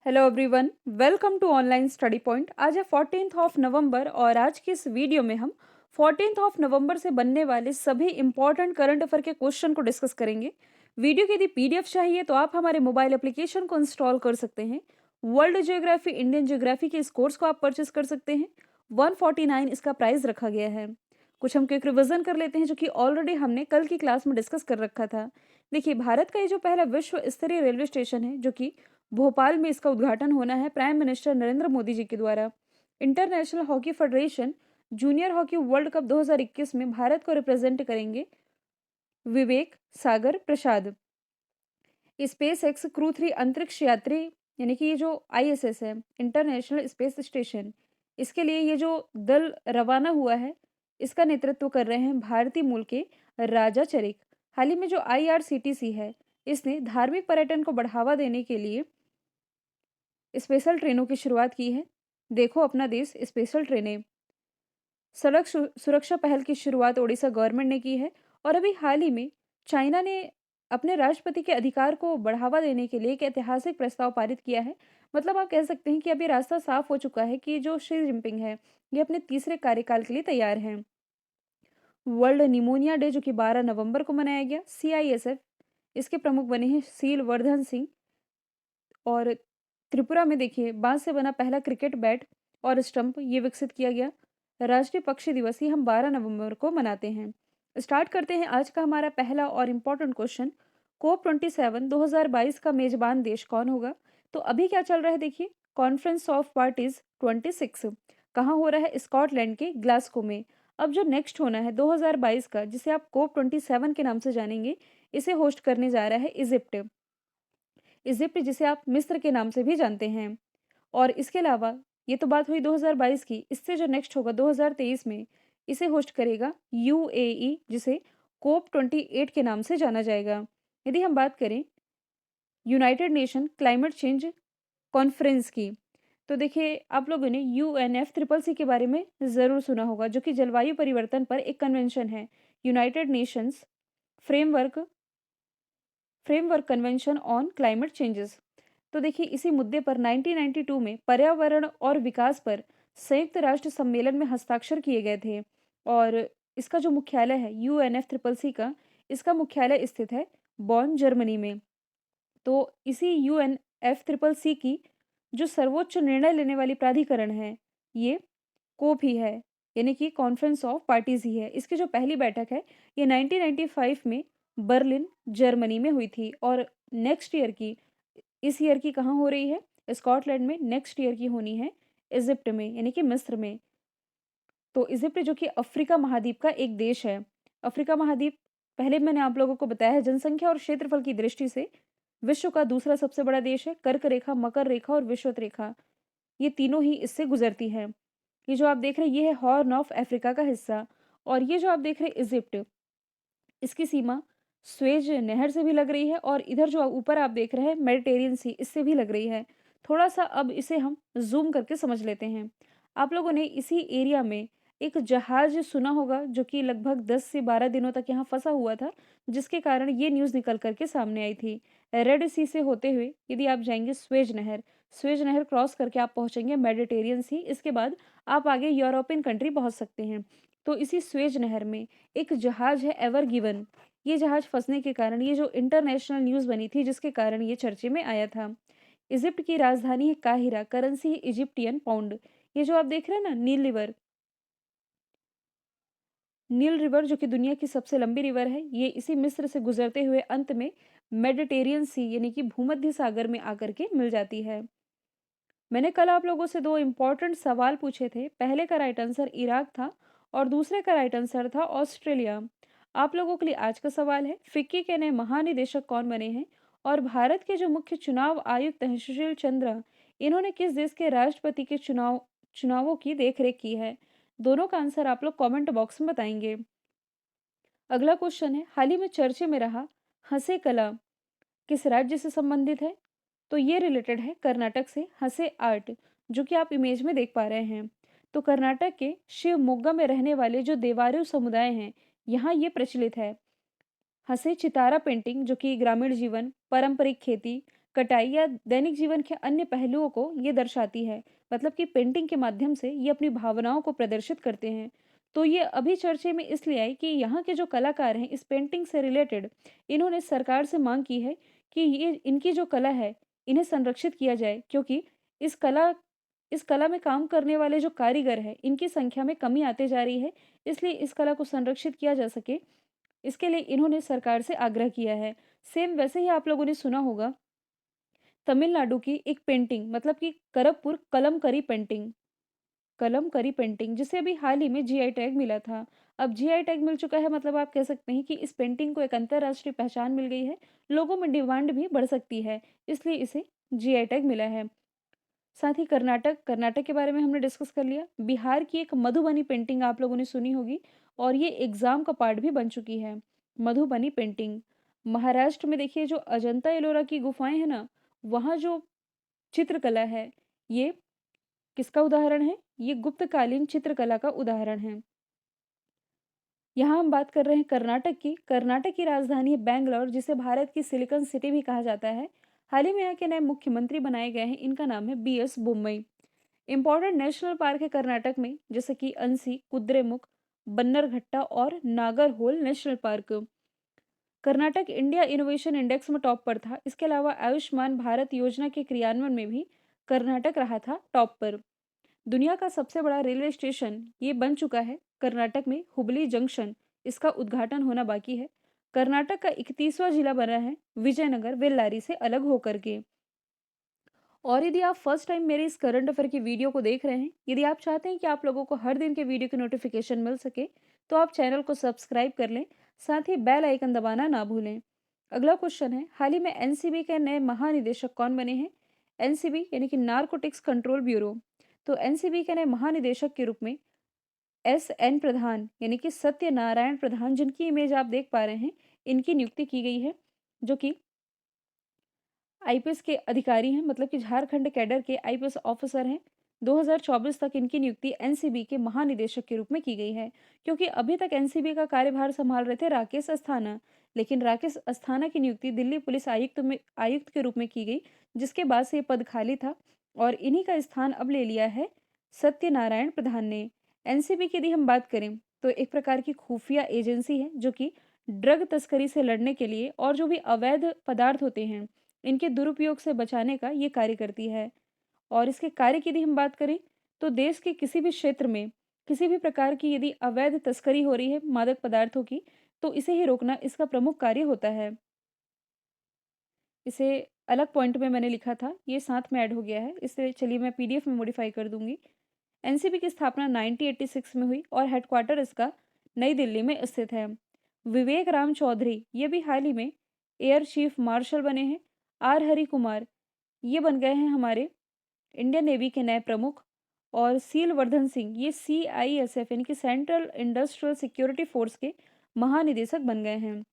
Hello everyone, welcome to Online Study Point. आज है 14th of November और आज की इस वीडियो में हम 14th ऑफ नवंबर से बनने वाले सभी इंपॉर्टेंट करंट अफेयर के क्वेश्चन को डिस्कस करेंगे। वीडियो की यदि पीडीएफ चाहिए तो आप हमारे मोबाइल एप्लीकेशन को इंस्टॉल कर सकते हैं। वर्ल्ड ज्योग्राफी, इंडियन ज्योग्राफी के इस कोर्स को आप परचेस कर सकते हैं। 149 इसका प्राइस रखा गया है। कुछ हम क्विक रिवीजन कर लेते हैं जो कि ऑलरेडी हमने कल की क्लास में डिस्कस कर रखा था। देखिए, भारत का ये जो पहला विश्व स्तरीय रेलवे स्टेशन है जो कि भोपाल में इसका उद्घाटन होना है प्राइम मिनिस्टर नरेंद्र मोदी जी के द्वारा। International hockey federation junior hockey world cup 2021 में भारत को रिप्रेजेंट करेंगे विवेक सागर प्रसाद। स्पेस एक्स क्रू 3 अंतरिक्ष यात्री यानी कि ये जो आईएसएस है, इंटरनेशनल स्पेस स्टेशन, इसके लिए ये जो दल रवाना हुआ है, इसका नेतृत्व कर रहे हैं भारतीय मूल के राजा चरिक। हाल ही में जो आईआरसीटीसी है, इसने धार्मिक पर्यटन को बढ़ावा देने के लिए स्पेशल ट्रेनों की शुरुआत की है। देखो अपना देश स्पेशल ट्रेनें। सड़क सुरक्षा पहल की शुरुआत ओडिशा गवर्नमेंट ने की है। और अभी हाल ही में चाइना ने अपने राष्ट्रपति के अधिकार को बढ़ावा देने के लिए एक ऐतिहासिक प्रस्ताव पारित किया है। मतलब आप कह सकते हैं कि अभी रास्ता साफ हो चुका है कि जो शी जिनपिंग है, ये अपने तीसरे कार्यकाल के लिए तैयार हैं। वर्ल्ड निमोनिया डे जो कि 12 नवंबर को मनाया गया। सीआईएसएफ, इसके प्रमुख बने हैं सील वर्धन सिंह। और त्रिपुरा में देखिए, बांस से बना पहला क्रिकेट बैट और स्टंप ये विकसित किया गया। राष्ट्रीय पक्षी दिवस ये हम 12 नवंबर को मनाते हैं। स्टार्ट करते हैं आज का हमारा पहला और इम्पोर्टेंट क्वेश्चन। कोप 27 2022 का मेजबान देश कौन होगा? तो अभी क्या चल रहा है देखिए, कॉन्फ्रेंस ऑफ पार्टीज 26 कहाँ हो रहा है? स्कॉटलैंड के ग्लासगो में। अब जो नेक्स्ट होना है 2022 का, जिसे आप कोप 27 के नाम से जानेंगे, इसे होस्ट करने जा रहा है इजिप्ट। इजिप्ट जिसे आप मिस्र के नाम से भी जानते हैं। और इसके अलावा ये तो बात हुई 2022 की, इससे जो नेक्स्ट होगा 2023 में, इसे होस्ट करेगा यूएई, जिसे कोप 28 के नाम से जाना जाएगा। यदि हम बात करें United nation climate change conference की, तो देखिए आप लोगों ने UNFCCC के बारे में ज़रूर सुना होगा, जो कि जलवायु परिवर्तन पर एक कन्वेंशन है। United Nations framework framework convention on climate changes. तो देखिए, इसी मुद्दे पर 1992 में पर्यावरण और विकास पर संयुक्त राष्ट्र सम्मेलन में हस्ताक्षर किए गए थे। और इसका जो मुख्यालय है UNFCCC का, इसका मुख्यालय स्थित है बॉन जर्मनी में। तो इसी UNFCCC की जो सर्वोच्च निर्णय लेने वाली प्राधिकरण है, ये कोप ही है, यानी कि कॉन्फ्रेंस ऑफ पार्टीज ही है। इसकी जो पहली बैठक है, ये 1995 में बर्लिन जर्मनी में हुई थी। और नेक्स्ट ईयर की, इस ईयर की कहाँ हो रही है? स्कॉटलैंड में। नेक्स्ट ईयर की होनी है इजिप्ट में, यानी कि मिस्र में। तो इजिप्ट जो कि अफ्रीका महाद्वीप का एक देश है। अफ्रीका महाद्वीप, पहले मैंने आप लोगों को बताया है, जनसंख्या और क्षेत्रफल की दृष्टि से विश्व का दूसरा सबसे बड़ा देश है। कर्क रेखा, मकर रेखा और विषुवत रेखा, ये तीनों ही इससे गुजरती हैं। ये जो आप देख रहे हैं, ये है हॉर्न ऑफ अफ्रीका का हिस्सा। और ये जो आप देख रहे हैं इजिप्ट, इसकी सीमा स्वेज नहर से भी लग रही है। और इधर जो ऊपर आप देख रहे हैं मेडिटेरियन सी, इससे भी लग रही है। थोड़ा सा अब इसे हम जूम करके समझ लेते हैं। आप लोगों ने इसी एरिया में एक जहाज सुना होगा जो कि लगभग 10 से 12 दिनों तक यहाँ फंसा हुआ था, जिसके कारण ये न्यूज़ निकल करके सामने आई थी। रेड सी से होते हुए यदि आप जाएंगे स्वेज नहर क्रॉस करके आप पहुंचेंगे मेडिटेरियन सी। इसके बाद आप आगे यूरोपियन कंट्री पहुंच सकते हैं। तो इसी स्वेज नहर में एक जहाज है एवर गिवन। ये जहाज फंसने के कारण ये जो इंटरनेशनल न्यूज़ बनी थी, जिसके कारण ये चर्चे में आया था। इजिप्ट की राजधानी है काहिरा, करेंसी है इजिप्टियन पाउंड। ये जो आप देख रहे हैं ना, नील रिवर जो कि दुनिया की सबसे लंबी रिवर है, ये इसी मिस्र से गुजरते हुए अंत में मेडिटेरियन सी यानी कि भूमध्य सागर में आकर के मिल जाती है। मैंने कल आप लोगों से दो इम्पोर्टेंट सवाल पूछे थे। पहले का राइट आंसर इराक था और दूसरे का राइट आंसर था ऑस्ट्रेलिया। आप लोगों के लिए आज का सवाल है, फिक्की के नए महानिदेशक कौन बने हैं? और भारत के जो मुख्य चुनाव आयुक्त हैं सुशील चंद्रा, इन्होंने किस देश के राष्ट्रपति के चुनावों की देखरेख की है? दोनों का आंसर आप लोग कमेंट बॉक्स में बताएंगे। अगला क्वेश्चन है, हाल ही में चर्चे में रहा हंसे कला किस राज्य से संबंधित है? तो ये रिलेटेड है कर्नाटक से। हंसे आर्ट, जो कि आप इमेज में देख पा रहे हैं, तो कर्नाटक के शिवमोग्गा में रहने वाले जो देवारू समुदाय हैं, यहाँ ये प्रचलित है। हंसे चितारा पेंटिंग, जो कि ग्रामीण जीवन, पारंपरिक खेती, कटाई या दैनिक जीवन के अन्य पहलुओं को ये दर्शाती है। मतलब कि पेंटिंग के माध्यम से ये अपनी भावनाओं को प्रदर्शित करते हैं। तो ये अभी चर्चे में इसलिए आई कि यहाँ के जो कलाकार हैं इस पेंटिंग से रिलेटेड इन्होंने सरकार से मांग की है कि ये इनकी जो कला है इन्हें संरक्षित किया जाए, क्योंकि इस कला इस कला में काम करने वाले जो कारीगर हैं इनकी संख्या में कमी आते जा रही है। इसलिए इस कला को संरक्षित किया जा सके, इसके लिए इन्होंने सरकार से आग्रह किया है। सेम वैसे ही आप लोगों ने सुना होगा तमिलनाडु की एक पेंटिंग, मतलब कि करप्पुर कलमकरी पेंटिंग, कलमकरी पेंटिंग जिसे अभी हाल ही में जीआई टैग मिला था। अब जीआई टैग मिल चुका है, मतलब आप कह सकते हैं कि इस पेंटिंग को एक अंतर्राष्ट्रीय पहचान मिल गई है। लोगों में डिमांड भी बढ़ सकती है, इसलिए इसे जीआई टैग मिला है। साथ ही कर्नाटक के बारे में हमने डिस्कस कर लिया। बिहार की एक मधुबनी पेंटिंग आप लोगों ने सुनी होगी और ये एग्जाम का पार्ट भी बन चुकी है। मधुबनी पेंटिंग महाराष्ट्र में देखिए, जो अजंता एलोरा की गुफाएं हैं ना, वहाँ जो चित्रकला है, ये किसका उदाहरण है? ये गुप्तकालीन चित्रकला का उदाहरण है। यहाँ हम बात कर रहे हैं कर्नाटक की। कर्नाटक की राजधानी है बैंगलोर, जिसे भारत की सिलिकॉन सिटी भी कहा जाता है। हाल ही में यहाँ के नए मुख्यमंत्री बनाए गए हैं, इनका नाम है बीएस बुम्मई। इंपॉर्टेंट नेशनल पार्क है कर्नाटक में, जैसे कि अंसी, कुद्रेमुख, बन्नरघट्टा और Nagarhole national park. Karnataka India innovation index में टॉप पर था। इसके अलावा आयुष्मान भारत योजना के क्रियान्वयन में भी कर्नाटक रहा था टॉप पर। दुनिया का सबसे बड़ा रेलवे स्टेशन ये बन चुका है कर्नाटक में, हुबली जंक्शन। इसका उद्घाटन होना बाकी है। कर्नाटक का 31वां जिला बना है विजयनगर बेल्लारी से अलग होकर के। और यदि आप फर्स्ट टाइम मेरे इस करंट अफेयर की वीडियो को देख रहे हैं, यदि आप चाहते हैं कि आप लोगों को हर दिन के वीडियो की नोटिफिकेशन मिल सके, तो आप चैनल को सब्सक्राइब कर लें, साथ ही बेल आइकन दबाना ना भूलें। अगला क्वेश्चन है, हाल ही में एनसीबी के नए महानिदेशक कौन बने हैं? एनसीबी यानी कि नार्कोटिक्स कंट्रोल ब्यूरो। तो एनसीबी के नए महानिदेशक के रूप में एस.एन. प्रधान यानी कि सत्यनारायण प्रधान, जिनकी इमेज आप देख पा रहे हैं, इनकी नियुक्ति की गई है, जो कि आईपीएस के अधिकारी हैं, मतलब कि झारखंड कैडर के आईपीएस ऑफिसर हैं। 2024 तक इनकी नियुक्ति एनसीबी के महानिदेशक के रूप में की गई है, क्योंकि अभी तक एनसीबी का कार्यभार संभाल रहे थे राकेश अस्थाना। लेकिन राकेश अस्थाना की नियुक्ति दिल्ली पुलिस आयुक्त के रूप में की गई, जिसके बाद से ये पद खाली था और इन्हीं का स्थान अब ले लिया है सत्यनारायण प्रधान ने। एनसीबी की यदि हम बात करें तो एक प्रकार की खुफिया एजेंसी है, जो कि ड्रग तस्करी से लड़ने के लिए और जो भी अवैध पदार्थ होते हैं इनके दुरुपयोग से बचाने का ये कार्य करती है। और इसके कार्य की यदि हम बात करें तो देश के किसी भी क्षेत्र में किसी भी प्रकार की यदि अवैध तस्करी हो रही है मादक पदार्थों की, तो इसे ही रोकना इसका प्रमुख कार्य होता है। इसे अलग पॉइंट में मैंने लिखा था, ये साथ में ऐड हो गया है, इसलिए चलिए मैं पीडीएफ में मॉडिफाई कर दूंगी। एनसीबी की स्थापना 1986 में हुई और हेडक्वार्टर इसका नई दिल्ली में स्थित है। विवेक राम चौधरी ये भी हाल ही में एयर चीफ मार्शल बने हैं। आर हरि कुमार ये बन गए हैं हमारे इंडियन नेवी के नए प्रमुख। और सील वर्धन सिंह ये सीआईएसएफ यानी कि सेंट्रल इंडस्ट्रियल सिक्योरिटी फोर्स के महानिदेशक बन गए हैं।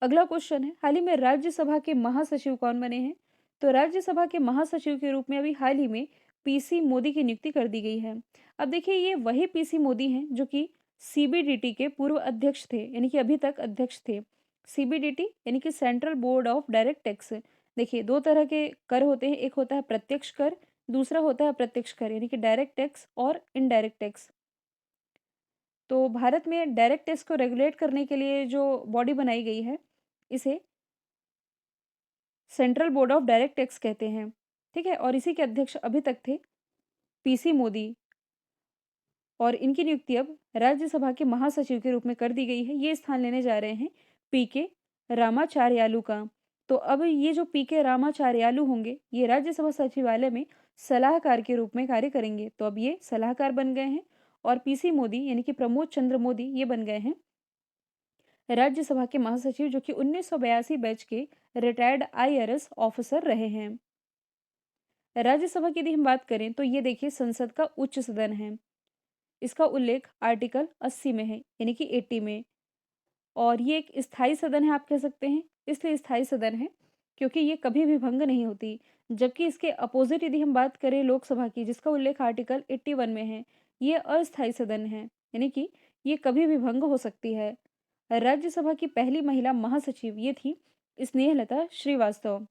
अगला क्वेश्चन है, हाल ही में राज्यसभा के महासचिव कौन बने हैं? तो राज्यसभा के महासचिव के रूप में अभी हाल ही में पीसी मोदी की नियुक्ति कर दी गई है। अब देखिए, ये वही पीसी मोदी हैं जो कि सीबीडीटी के पूर्व अध्यक्ष थे, यानी कि अभी तक अध्यक्ष थे। सीबीडीटी यानी कि central board of direct tax. देखिए, दो तरह के कर होते हैं, एक होता है प्रत्यक्ष कर, दूसरा होता है अप्रत्यक्ष कर यानी कि डायरेक्ट टैक्स और इनडायरेक्ट टैक्स। तो भारत में डायरेक्ट टैक्स को रेगुलेट करने के लिए जो बॉडी बनाई गई है, इसे central board of direct tax कहते हैं। ठीक है, और इसी के अध्यक्ष अभी तक थे पीसी मोदी। और इनकी नियुक्ति अब राज्यसभा के महासचिव के रूप में कर दी गई है। ये स्थान लेने जा रहे हैं पीके रामाचार्यालू का। तो अब ये जो पीके रामाचार्यालू होंगे, ये राज्यसभा सचिवालय में सलाहकार के रूप में कार्य करेंगे। तो अब ये सलाहकार बन गए हैं। और पीसी मोदी यानी कि प्रमोद चंद्र मोदी ये बन गए हैं राज्यसभा के महासचिव, जो कि 1982 बैच के रिटायर्ड आईआरएस ऑफिसर रहे हैं। राज्यसभा की यदि हम बात करें तो ये देखिए संसद का उच्च सदन है। इसका उल्लेख आर्टिकल 80 में है, यानी कि 80 में। और ये एक स्थायी सदन है, आप कह सकते हैं। इसलिए स्थायी सदन है क्योंकि ये कभी भी भंग नहीं होती। जबकि इसके अपोजिट यदि हम बात करें लोकसभा की, जिसका उल्लेख आर्टिकल 81 में है, ये अस्थायी सदन है, यानी कि ये कभी भी भंग हो सकती है। राज्यसभा की पहली महिला महासचिव ये थी स्नेहलता श्रीवास्तव।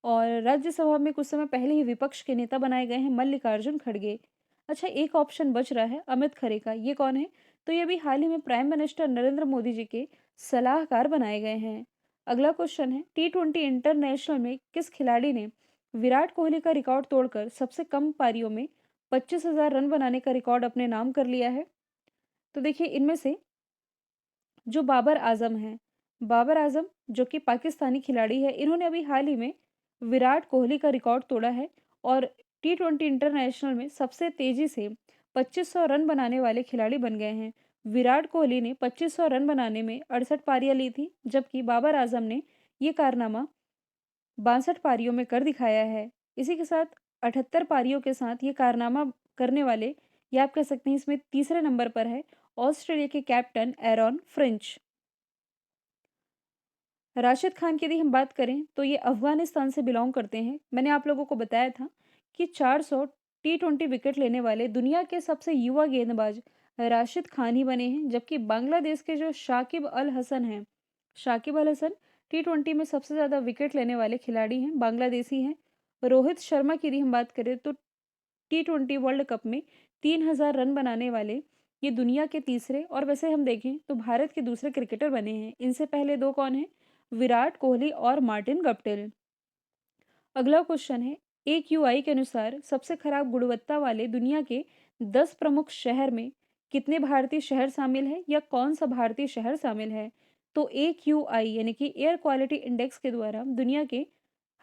और राज्यसभा में कुछ समय पहले ही विपक्ष के नेता बनाए गए हैं मल्लिकार्जुन खड़गे। अच्छा, एक ऑप्शन बच रहा है अमित खरे का, ये कौन है? तो ये भी हाल ही में प्राइम मिनिस्टर नरेंद्र मोदी जी के सलाहकार बनाए गए हैं। अगला क्वेश्चन है, T20 इंटरनेशनल में किस खिलाड़ी ने विराट कोहली का रिकॉर्ड तोड़कर सबसे कम पारियों में 25,000 रन बनाने का रिकॉर्ड अपने नाम कर लिया है? तो देखिए, इनमें से जो बाबर आजम हैं, बाबर आजम जो कि पाकिस्तानी खिलाड़ी है, इन्होंने अभी हाल ही में विराट कोहली का रिकॉर्ड तोड़ा है और T20 इंटरनेशनल में सबसे तेजी से 2500 रन बनाने वाले खिलाड़ी बन गए हैं। विराट कोहली ने 2500 रन बनाने में 68 पारियां ली थी, जबकि बाबर आजम ने ये कारनामा 62 पारियों में कर दिखाया है। इसी के साथ 78 पारियों के साथ ये कारनामा करने वाले, या आप कह सकते हैं इसमें तीसरे नंबर पर है ऑस्ट्रेलिया के captain Aaron Finch. Rashid Khan की यदि हम बात करें तो ये अफ़गानिस्तान से बिलॉन्ग करते हैं। मैंने आप लोगों को बताया था कि 400 T20 विकेट लेने वाले दुनिया के सबसे युवा गेंदबाज राशिद खान ही बने हैं, जबकि बांग्लादेश के जो शाकिब अल हसन हैं, शाकिब अल हसन T20 में सबसे ज़्यादा विकेट लेने वाले खिलाड़ी हैं, बांग्लादेशी हैं। रोहित शर्मा की यदि हम बात करें तो T20 वर्ल्ड कप में 3000 रन बनाने वाले ये दुनिया के तीसरे और वैसे हम देखें तो भारत के दूसरे क्रिकेटर बने हैं। इनसे पहले दो कौन हैं? विराट कोहली और मार्टिन गप्टिल। अगला क्वेश्चन है, AQI के अनुसार सबसे खराब गुणवत्ता वाले दुनिया के 10 प्रमुख शहर में कितने भारतीय शहर शामिल है, या कौन सा भारतीय शहर शामिल है? तो AQI यानी कि एयर क्वालिटी इंडेक्स के द्वारा दुनिया के,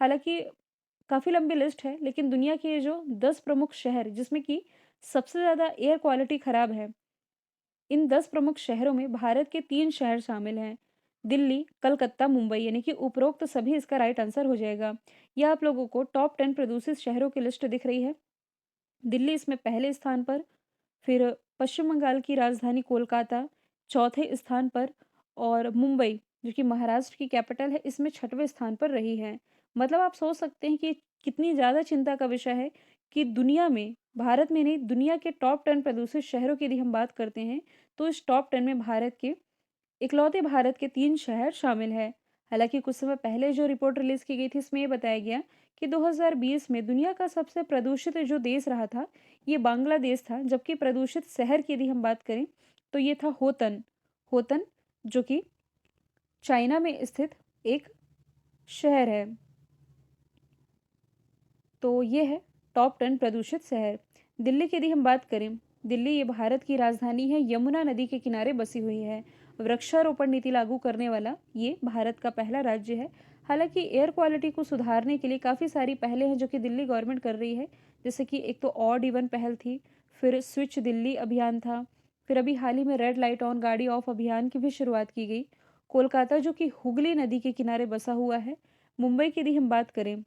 हालांकि काफ़ी लंबी लिस्ट है, लेकिन दुनिया के ये जो 10 प्रमुख शहर जिसमें कि सबसे ज़्यादा एयर क्वालिटी खराब है, इन 10 प्रमुख शहरों में भारत के 3 शहर शामिल हैं। दिल्ली, कलकत्ता, मुंबई, यानी कि उपरोक्त सभी इसका राइट आंसर हो जाएगा। यह आप लोगों को टॉप 10 प्रदूषित शहरों की लिस्ट दिख रही है। दिल्ली इसमें पहले स्थान पर, फिर पश्चिम बंगाल की राजधानी कोलकाता चौथे स्थान पर, और मुंबई जो कि महाराष्ट्र की कैपिटल है, इसमें 6वें स्थान पर रही है। मतलब आप सोच सकते हैं कि कितनी ज़्यादा चिंता का विषय है कि दुनिया में, भारत में नहीं, दुनिया के टॉप 10 प्रदूषित शहरों की यदि हम बात करते हैं, तो इस टॉप 10 में इकलौते भारत के 3 शहर शामिल हैं। हालाँकि कुछ समय पहले जो रिपोर्ट रिलीज़ की गई थी, इसमें ये बताया गया कि 2020 में दुनिया का सबसे प्रदूषित जो देश रहा था, ये बांग्लादेश था, जबकि प्रदूषित शहर की यदि हम बात करें, तो ये था होतन। होतन जो कि चाइना में स्थित एक शहर है। तो ये है टॉप 10 प्रदूषित शहर। दिल्ली की यदि हम बात करें, दिल्ली ये भारत की राजधानी है, यमुना नदी के किनारे बसी हुई है। वृक्षारोपण नीति लागू करने वाला ये भारत का पहला राज्य है। हालांकि एयर क्वालिटी को सुधारने के लिए काफ़ी सारी पहलें हैं जो कि दिल्ली गवर्नमेंट कर रही है। जैसे कि एक तो ऑड इवन पहल थी, फिर स्विच दिल्ली अभियान था, फिर अभी हाल ही में रेड लाइट ऑन गाड़ी ऑफ अभियान की भी शुरुआत की गई। कोलकाता जो कि हुगली नदी के किनारे बसा हुआ है। मुंबई की यदि हम बात करें,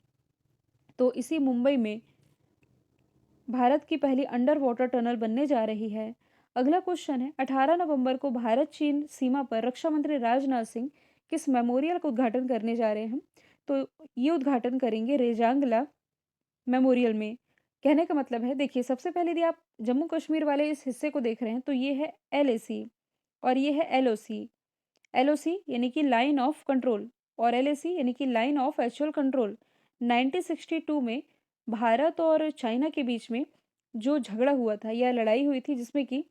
तो इसी मुंबई में भारत की पहली अंडर वाटर टनल बनने जा रही है। अगला क्वेश्चन है, 18 नवंबर को भारत चीन सीमा पर रक्षा मंत्री राजनाथ सिंह किस मेमोरियल का उद्घाटन करने जा रहे हैं? तो ये उद्घाटन करेंगे रेजांगला मेमोरियल में। कहने का मतलब है, देखिए, सबसे पहले यदि आप जम्मू कश्मीर वाले इस हिस्से को देख रहे हैं, तो ये है LAC और ये है LOC। LOC यानी कि लाइन ऑफ कंट्रोल और LAC यानी कि लाइन ऑफ एक्चुअल कंट्रोल। 1962 में भारत और चाइना के बीच में जो झगड़ा हुआ था या लड़ाई हुई थी, जिसमें कि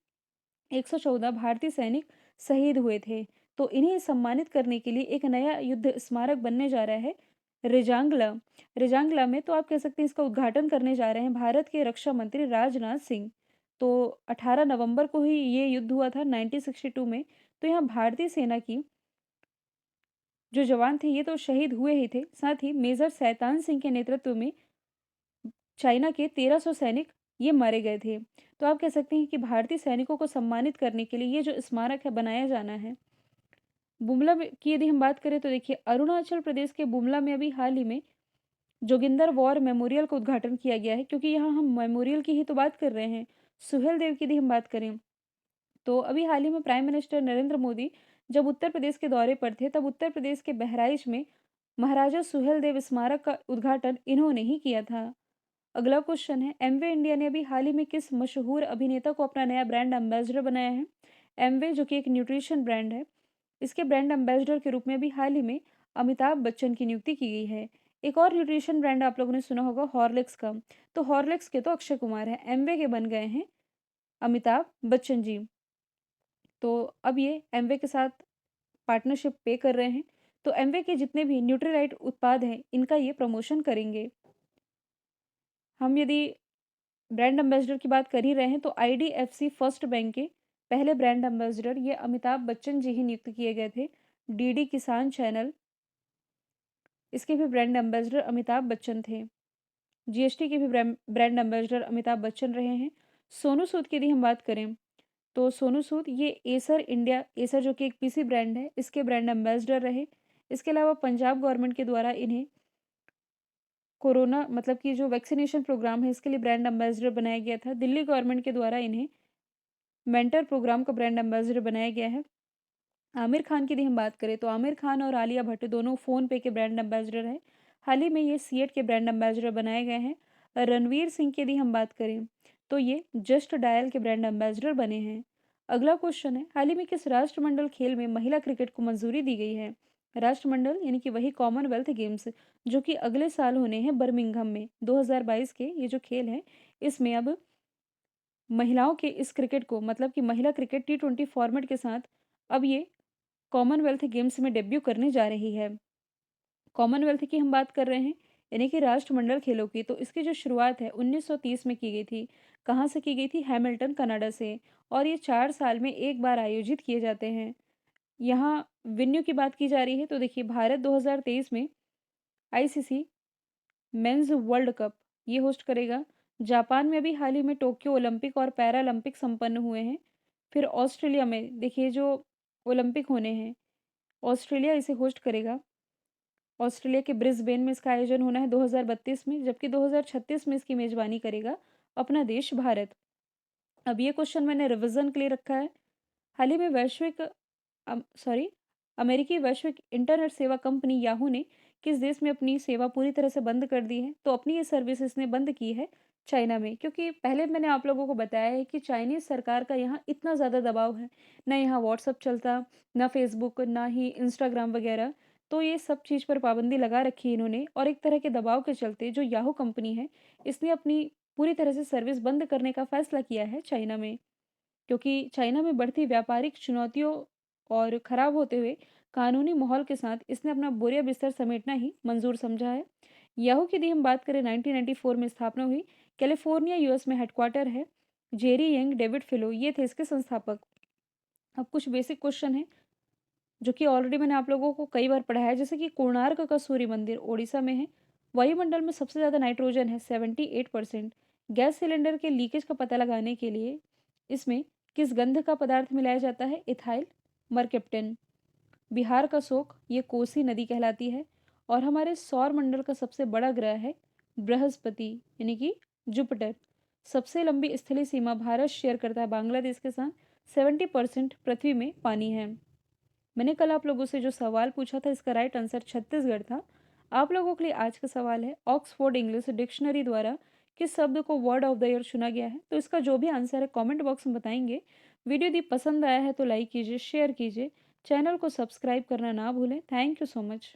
114 भारतीय सैनिक शहीद हुए थे। तो इन्हें सम्मानित करने के लिए एक नया युद्ध स्मारक बनने जा रहा है रेजांगला। रेजांगला में, तो आप कह सकते हैं इसका उद्घाटन करने जा रहे हैं भारत के रक्षा मंत्री राजनाथ सिंह। तो 18 नवंबर को ही ये युद्ध हुआ था 1962 में। तो यहाँ भारतीय सेना की जो जवान थे ये तो शहीद हुए ही थे, साथ ही मेजर शैतान सिंह के नेतृत्व में चाइना के 1300 सैनिक ये मारे गए थे। तो आप कह सकते हैं कि भारतीय सैनिकों को सम्मानित करने के लिए ये जो स्मारक है बनाया जाना है। बुमला की यदि हम बात करें, तो देखिए, अरुणाचल प्रदेश के बुमला में अभी हाल ही में जोगिंदर वॉर मेमोरियल का उद्घाटन किया गया है, क्योंकि यहाँ हम मेमोरियल की ही तो बात कर रहे हैं। सुहेल देव की यदि हम बात करें, तो अभी हाल ही में प्राइम मिनिस्टर नरेंद्र मोदी जब उत्तर प्रदेश के दौरे पर थे, तब उत्तर प्रदेश के बहराइच में महाराजा सुहेलदेव स्मारक का उद्घाटन इन्होंने ही किया था। अगला क्वेश्चन है, एमवे इंडिया ने अभी हाल ही में किस मशहूर अभिनेता को अपना नया ब्रांड एम्बेसडर बनाया है? एमवे जो कि एक न्यूट्रिशन ब्रांड है, इसके ब्रांड एम्बेसडर के रूप में अभी हाल ही में अमिताभ बच्चन की नियुक्ति की गई है। एक और न्यूट्रिशन ब्रांड आप लोगों ने सुना होगा हॉर्लिक्स का। तो हॉर्लिक्स के तो अक्षय कुमार हैं, एमवे के बन गए हैं अमिताभ बच्चन जी। तो अब ये एमवे के साथ पार्टनरशिप पे कर रहे हैं। तो एमवे के जितने भी न्यूट्रीलाइट उत्पाद हैं, इनका ये प्रमोशन करेंगे। हम यदि ब्रांड एम्बेसडर की बात कर ही रहे हैं, तो आईडीएफसी फर्स्ट बैंक के पहले ब्रांड एम्बेसडर ये अमिताभ बच्चन जी ही नियुक्त किए गए थे। डीडी किसान चैनल, इसके भी ब्रांड एम्बेसडर अमिताभ बच्चन थे। जीएसटी के भी ब्रांड एम्बेसडर अमिताभ बच्चन रहे हैं। सोनू सूद की यदि हम बात करें, तो सोनू सूद ये एसर इंडिया, एसर जो कि एक पीसी ब्रांड है, इसके ब्रांड एम्बेसडर रहे। इसके अलावा पंजाब गवर्नमेंट के द्वारा इन्हें कोरोना मतलब कि जो वैक्सीनेशन प्रोग्राम है, इसके लिए ब्रांड एम्बेसडर बनाया गया था। दिल्ली गवर्नमेंट के द्वारा इन्हें मेंटर प्रोग्राम का ब्रांड एम्बेसडर बनाया गया है। आमिर खान की यदि हम बात करें, तो आमिर खान और आलिया भट्ट दोनों फ़ोन पे के ब्रांड एम्बेसडर हैं। हाल ही में ये सीएट के ब्रांड एम्बेसडर बनाए गए हैं। रणवीर सिंह की यदि हम बात करें, तो ये जस्ट डायल के ब्रांड एम्बेसडर बने हैं। अगला क्वेश्चन है, हाल ही में किस राष्ट्रमंडल खेल में महिला क्रिकेट को मंजूरी दी गई है? राष्ट्रमंडल यानी कि वही कॉमनवेल्थ गेम्स, जो कि अगले साल होने हैं बर्मिंघम में। 2022 के ये जो खेल हैं, इसमें अब महिलाओं के इस क्रिकेट को मतलब कि महिला क्रिकेट टी20 फॉर्मेट के साथ अब ये कॉमनवेल्थ गेम्स में डेब्यू करने जा रही है। कॉमनवेल्थ की हम बात कर रहे हैं, यानी कि राष्ट्रमंडल खेलों की, तो इसकी जो शुरुआत है 1930 में की गई थी। कहाँ से की गई थी? हैमिल्टन, कनाडा से। और ये 4 साल में एक बार आयोजित किए जाते हैं। यहाँ वेन्यू की बात की जा रही है, तो देखिए भारत 2023 में आईसीसी मेंस वर्ल्ड कप ये होस्ट करेगा। जापान में अभी हाल ही में टोक्यो ओलंपिक और पैरालंपिक संपन्न हुए हैं। फिर ऑस्ट्रेलिया में देखिए जो ओलंपिक होने हैं, ऑस्ट्रेलिया इसे होस्ट करेगा। ऑस्ट्रेलिया के ब्रिस्बेन में इसका आयोजन होना है 2032 में, जबकि 2036 में इसकी मेज़बानी करेगा अपना देश भारत। अब ये क्वेश्चन मैंने रिवीजन के लिए रखा है। हाल ही में अमेरिकी वैश्विक इंटरनेट सेवा कंपनी याहू ने किस देश में अपनी सेवा पूरी तरह से बंद कर दी है? तो अपनी ये सर्विस इसने बंद की है चाइना में, क्योंकि पहले मैंने आप लोगों को बताया है कि चाइनीज़ सरकार का यहाँ इतना ज़्यादा दबाव है। ना यहाँ व्हाट्सअप चलता, ना फेसबुक, ना ही इंस्टाग्राम वगैरह। तो ये सब चीज़ पर पाबंदी लगा रखी है इन्होंने, और एक तरह के दबाव के चलते जो याहू कंपनी है, इसने अपनी पूरी तरह से सर्विस बंद करने का फैसला किया है चाइना में। क्योंकि चाइना में बढ़ती व्यापारिक चुनौतियों और खराब होते हुए कानूनी माहौल के साथ इसने अपना बोरिया बिस्तर समेटना ही मंजूर समझा है। याहू की यदि हम बात करें, 1994 में स्थापना हुई। कैलिफोर्निया यूएस में हेडक्वार्टर है। जेरी यंग, डेविड फिलो ये थे इसके संस्थापक। अब कुछ बेसिक क्वेश्चन है जो कि ऑलरेडी मैंने आप लोगों को कई बार पढ़ाया है, जैसे कि कोणार्क का सूर्य मंदिर ओडिशा में है। वायुमंडल में सबसे ज़्यादा नाइट्रोजन है 78%। गैस सिलेंडर के लीकेज का पता लगाने के लिए इसमें किस गंध का पदार्थ मिलाया जाता है? Ethyl mercaptan. बिहार का शोक ये कोसी नदी कहलाती है। और हमारे सौर मंडल का सबसे बड़ा ग्रह है बृहस्पति, यानी कि जुपिटर। सबसे लंबी स्थलीय सीमा भारत शेयर करता है बांग्लादेश के साथ। 70% पृथ्वी में पानी है। मैंने कल आप लोगों से जो सवाल पूछा था, इसका राइट आंसर छत्तीसगढ़ था। आप लोगों के लिए आज का सवाल है, ऑक्सफोर्ड इंग्लिश डिक्शनरी द्वारा किस शब्द को वर्ड ऑफ द ईयर चुना गया है? तो इसका जो भी आंसर है कमेंट बॉक्स में बताएंगे। वीडियो यदि पसंद आया है तो लाइक कीजिए, शेयर कीजिए, चैनल को सब्सक्राइब करना ना भूलें। Thank you so much.